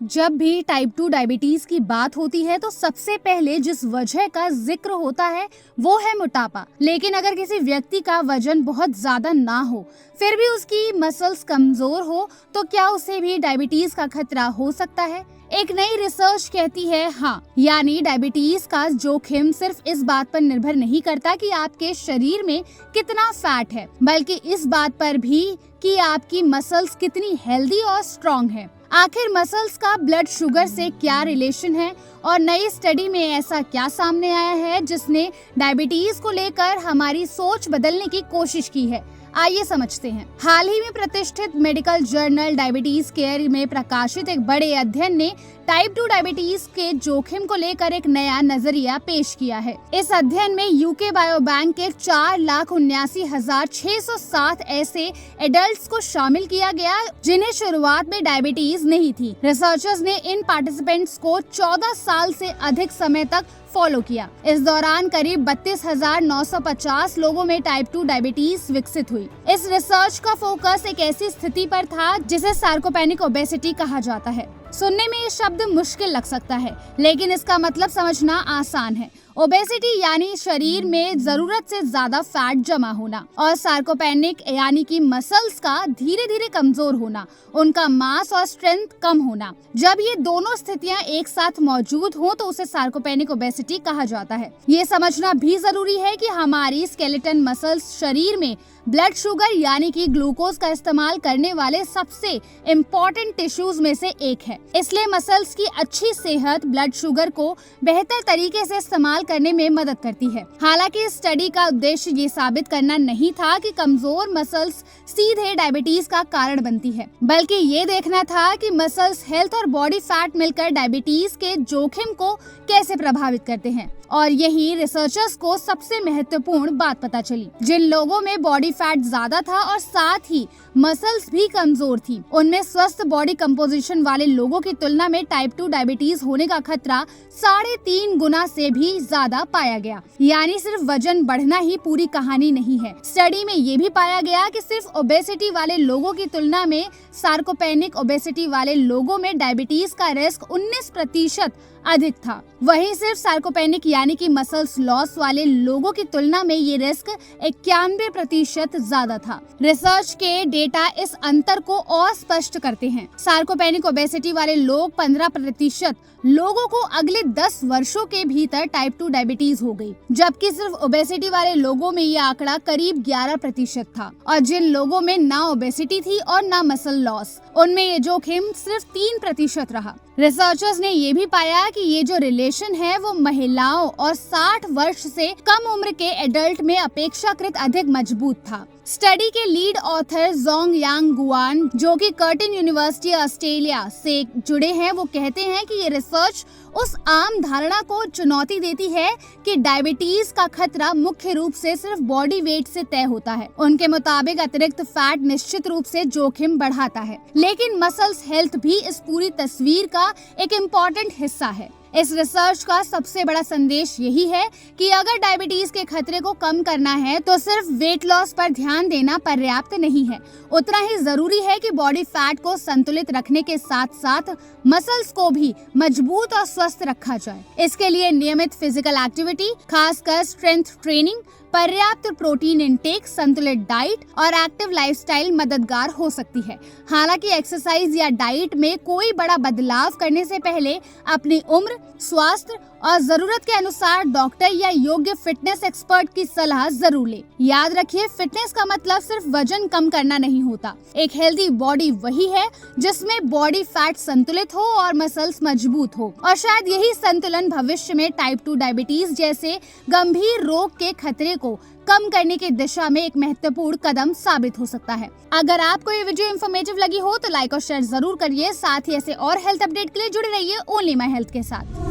जब भी type 2 diabetes की बात होती है तो सबसे पहले जिस वजह का जिक्र होता है वो है मोटापा। लेकिन अगर किसी व्यक्ति का वजन बहुत ज्यादा ना हो फिर भी उसकी मसल्स कमजोर हो तो क्या उसे भी डायबिटीज का खतरा हो सकता है? एक नई रिसर्च कहती है हाँ, यानी डायबिटीज का जोखिम सिर्फ इस बात पर निर्भर नहीं करता कि आपके शरीर में कितना फैट है, बल्कि इस बात पर भी कि आपकी मसल्स कितनी हेल्दी और स्ट्रॉन्ग है। आखिर मसल्स का ब्लड शुगर से क्या रिलेशन है और नई स्टडी में ऐसा क्या सामने आया है जिसने डायबिटीज को लेकर हमारी सोच बदलने की कोशिश की है? आइए समझते हैं। हाल ही में प्रतिष्ठित मेडिकल जर्नल डायबिटीज केयर में प्रकाशित एक बड़े अध्ययन ने टाइप 2 डायबिटीज के जोखिम को लेकर एक नया नजरिया पेश किया है। इस अध्ययन में यूके बायोबैंक के 4,79,607 ऐसे एडल्ट्स को शामिल किया गया जिन्हें शुरुआत में डायबिटीज नहीं थी। रिसर्चर्स ने इन पार्टिसिपेंट्स को 14 साल से अधिक समय तक फॉलो किया। इस दौरान करीब 32,950 लोगों में टाइप 2 डायबिटीज विकसित हुई। इस रिसर्च का फोकस एक ऐसी स्थिति पर था जिसे सार्कोपेनिक ओबेसिटी कहा जाता है। सुनने में ये शब्द मुश्किल लग सकता है, लेकिन इसका मतलब समझना आसान है। ओबेसिटी यानी शरीर में जरूरत से ज्यादा फैट जमा होना और सार्कोपेनिक यानी कि मसल्स का धीरे धीरे कमजोर होना, उनका मास और स्ट्रेंथ कम होना। जब ये दोनों स्थितियां एक साथ मौजूद हो तो उसे सार्कोपेनिक ओबेसिटी कहा जाता है। ये समझना भी जरूरी है कि हमारी स्केलेटन मसल्स शरीर में ब्लड शुगर यानी कि ग्लूकोज का इस्तेमाल करने वाले सबसे इम्पोर्टेंट टिश्यूज में से एक है। इसलिए मसल्स की अच्छी सेहत ब्लड शुगर को बेहतर तरीके से इस्तेमाल करने में मदद करती है। हालांकि इस स्टडी का उद्देश्य ये साबित करना नहीं था कि कमजोर मसल्स सीधे डायबिटीज का कारण बनती है, बल्कि ये देखना था कि मसल्स हेल्थ और बॉडी फैट मिलकर डायबिटीज के जोखिम को कैसे प्रभावित करते हैं। और यही रिसर्चर्स को सबसे महत्वपूर्ण बात पता चली। जिन लोगों में बॉडी फैट ज्यादा था और साथ ही मसल्स भी कमजोर थी, उनमें स्वस्थ बॉडी कंपोजिशन वाले लोगों की तुलना में टाइप 2 डायबिटीज होने का खतरा 3.5 गुना से भी ज्यादा पाया गया। यानी सिर्फ वजन बढ़ना ही पूरी कहानी नहीं है। स्टडी में ये भी पाया गया कि सिर्फ ओबेसिटी वाले लोगों की तुलना में सार्कोपेनिक ओबेसिटी वाले लोगों में डायबिटीज का रिस्क 19% अधिक था। वहीं सिर्फ सार्कोपेनिक यानी कि मसल्स लॉस वाले लोगों की तुलना में ये रिस्क 91% ज्यादा था। रिसर्च के डेटा इस अंतर को और स्पष्ट करते हैं। सार्कोपेनिक ओबेसिटी वाले लोग 15% लोगों को अगले 10 वर्षों के भीतर टाइप 2 डायबिटीज हो गई, जबकि सिर्फ ओबेसिटी वाले लोगों में ये आंकड़ा करीब 11% था। और जिन लोगों में ना ओबेसिटी थी और ना मसल लॉस, उनमें ये जोखिम सिर्फ 3% रहा। रिसर्चर्स ने ये भी पाया कि ये जो रिलेशन है वो महिलाओं और 60 वर्ष से कम उम्र के एडल्ट में अपेक्षाकृत अधिक मजबूत था। स्टडी के लीड ऑथर जोंग यांग गुआन, जो कि कर्टिन यूनिवर्सिटी ऑस्ट्रेलिया से जुड़े हैं, वो कहते हैं कि ये रिसर्च उस आम धारणा को चुनौती देती है कि डायबिटीज का खतरा मुख्य रूप से सिर्फ बॉडी वेट से तय होता है। उनके मुताबिक अतिरिक्त फैट निश्चित रूप से जोखिम बढ़ाता है, लेकिन मसल्स हेल्थ भी इस पूरी तस्वीर का एक इम्पोर्टेंट हिस्सा है। इस रिसर्च का सबसे बड़ा संदेश यही है कि अगर डायबिटीज के खतरे को कम करना है तो सिर्फ वेट लॉस पर ध्यान देना पर्याप्त नहीं है। उतना ही जरूरी है कि बॉडी फैट को संतुलित रखने के साथ साथ मसल्स को भी मजबूत और स्वस्थ रखा जाए। इसके लिए नियमित फिजिकल एक्टिविटी, खासकर स्ट्रेंथ ट्रेनिंग, पर्याप्त प्रोटीन इंटेक, संतुलित डाइट और एक्टिव लाइफस्टाइल मददगार हो सकती है। हालांकि एक्सरसाइज या डाइट में कोई बड़ा बदलाव करने से पहले अपनी उम्र, स्वास्थ्य और जरूरत के अनुसार डॉक्टर या योग्य फिटनेस एक्सपर्ट की सलाह जरूर ले। याद रखिए, फिटनेस का मतलब सिर्फ वजन कम करना नहीं होता। एक हेल्दी बॉडी वही है जिसमें बॉडी फैट संतुलित हो और मसल्स मजबूत हो। और शायद यही संतुलन भविष्य में टाइप 2 डायबिटीज जैसे गंभीर रोग के खतरे को कम करने की दिशा में एक महत्वपूर्ण कदम साबित हो सकता है। अगर आपको ये वीडियो इन्फॉर्मेटिव लगी हो तो लाइक और शेयर जरूर करिए। साथ ही ऐसे और हेल्थ अपडेट के लिए जुड़े रहिए ओनली माय हेल्थ के साथ।